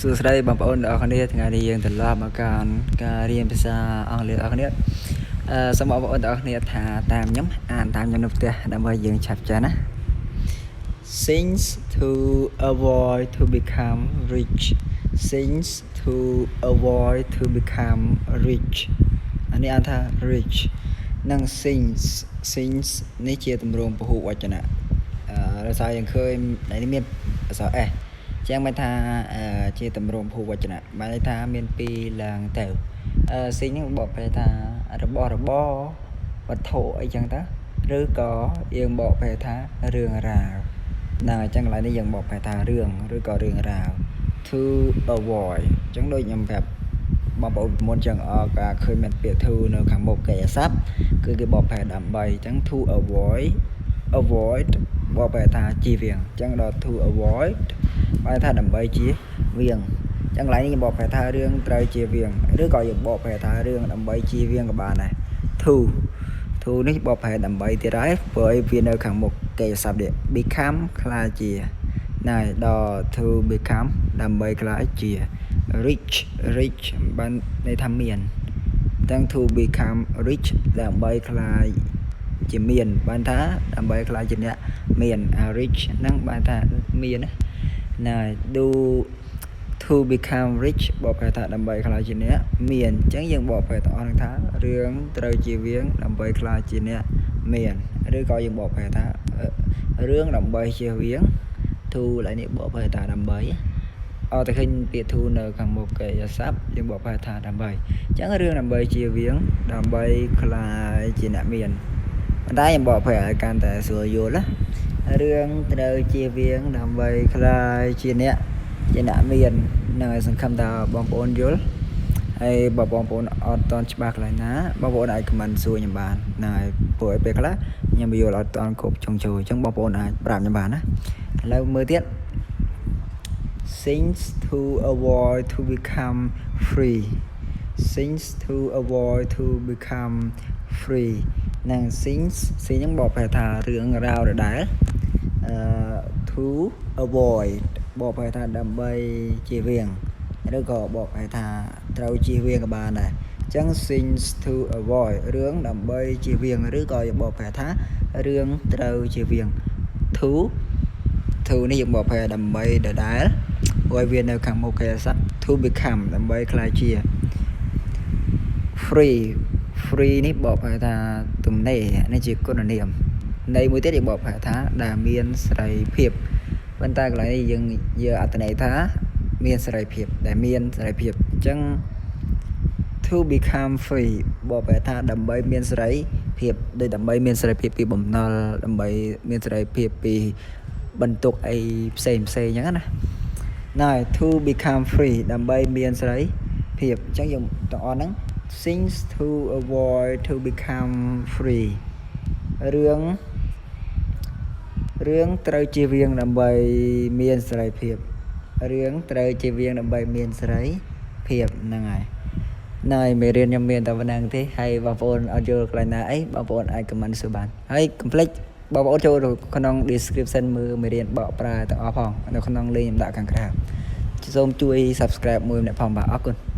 សួស្តីបងប្អូនអ្នកនរថ្ងៃនេះយើងត្រឡប់មកការរៀនភាសាអង់គ្លេសអ្នកនរសូមបងប្អូនអ្នកនរថាតាមខ្ញុំអានតាមខ្ញុំនៅផ្ទះដើម្បីយើងឆាប់ចាស់ណា Things to avoid to become rich Things to avoid to become rich អានេះអានថា rich និង things នេះជាទម្រង់ពហុវចនៈដោយសារយើងឃើញនេះមានអក្សរ S ចឹងមិនថាជាទម្រង់ពហុវចនៈបានន័យថាមានពីរឡើងទៅស៊ីងហ្នឹងបកប្រែថារបស់របរវត្ថុអីចឹងទៅឬក៏យើងបកប្រែថារឿងរ៉ាវណាអញ្ចឹងកន្លែងនេះយើងបកប្រែថារឿងឬក៏រឿងរ៉ាវ to avoid អញ្ចឹងដូចខ្ញុំប្រាប់បងប្អូនមុនចឹងការឃើញមានពាក្យ to នៅខាងមុខកិរិយាសព្ទគឺគេបកប្រែដើម្បីអញ្ចឹង to avoid បកប្រែថាជៀសវាងអញ្ចឹងដល់ to avoid បានថាដើម្បីជៀសវាងអញ្ចឹងកន្លែងនេះយើងបកប្រែថារឿងត្រូវជៀសវាងឬក៏យើងបកប្រែថារឿងដើម្បីជៀសវាងក៏បានដែរ to នេះបកប្រែដើម្បីទៀតហើយព្រោះវានៅខាងមុខកិរិយាសព្ទនេះ become ក្លាយជាណែដល់ to become ដើម្បីក្លាយជា rich បានន័យថាមានទាំង to become rich ដើម្បីក្លាយជាមានបានថាដើម្បីក្លាយជាអ្នកមាន rich ហ្នឹងបានថាមានណា do to become rich បកប្រែថាដើម្បីក្លាយជាអ្នកមានអញ្ចឹងយើងបកប្រែទាំងអស់ហ្នឹងថារឿងត្រូវជៀសវាងដើម្បីក្លាយជាអ្នកមានឬក៏យើងបកប្រែថារឿងដើម្បីជៀសវាង to ឡើយនេះបកប្រែថាដើម្បីតែឃើញពាក្យ to នៅខាងមុខកិរិយាសព្ទយើងបកប្រែថាដើម្បីអញ្ចឹងរឿងដើម្បីជៀសវាងដើម្បីក្លាយជាអ្នកមានប៉ុន្តែខ្ញុំបកប្រែឲ្យកាន់តែស្រួលយល់ណារឿងត្រូវជៀសវាងដើម្បីក្លាយជាអ្នកមាននឹងឲ្យសង្ឃឹមថាបងប្អូនយល់ហើយបើបងប្អូនអត់តន់ច្បាស់កន្លែងណាបងប្អូនអាច comment សួរខ្ញុំបានណាព្រោះពេលខ្លះខ្ញុំយល់អត់តន់គ្រប់ចុងចូលអញ្ចឹងបងប្អូនអាចប្រាប់ខ្ញុំបានណាឥឡូវមើលទៀត things to avoid to become free things to avoid to become free និង things ហ្នឹងបកប្រែថារឿងរ៉ាវដដែលto avoid បកប្រែថាដើម្បីជៀសវាងឬក៏បកប្រែថាត្រូវជៀសវាងក៏បានដែរអញ្ចឹង things to avoid រឿងដើម្បីជៀសវាងឬក៏យើងបកប្រែថារឿងត្រូវជៀសវាង to នេះយើងបកប្រែដើម្បីដដែលព្រោះវានៅខាងមុខកិរិយាសព្ទ to become ដើម្បីក្លាយជា free នេះបកប្រែថាទំនេរនេះជាគុណនាមន័យមួយទៀតយើងបកប្រែថាដែលមានសេរីភាពប៉ុន្តែកន្លែងនេះយើងអត្ថន័យថាមានសេរីភាពដែលមានសេរីភាពអញ្ចឹង to become free បកប្រែថាដើម្បីមានសេរីភាពដូចដើម្បីមានសេរីភាពពីបំណុលដើម្បីមានសេរីភាពពីបន្ទុកអីផ្សេងអញ្ចឹងណាណែ to become free ដើម្បីមានសេរីភាពអញ្ចឹងយើងទាំងអស់ហ្នឹង things to avoid to become free រឿងត្រូវជៀសវាងដើម្បីមានសេរីភាពរឿងត្រូវជៀសវាងដើម្បីមានសេរីភាពហ្នឹងហើយណែមេរៀនខ្ញុំមានតែប៉ុណ្្នឹងទេហើយបងប្អូនអត់យល់កន្លែងណាអីបងប្អូនអាច comment សួរបានហើយកុំភ្លេចបងប្អូនចូលក្នុង description មើលមេរៀនបកប្រែទាំងអស់ផងនៅក្នុង link ខ្ញុំដាក់ខាងក្រៅសូមជួយ subscribe មួយម្នាក់ផងបាទអរគុណ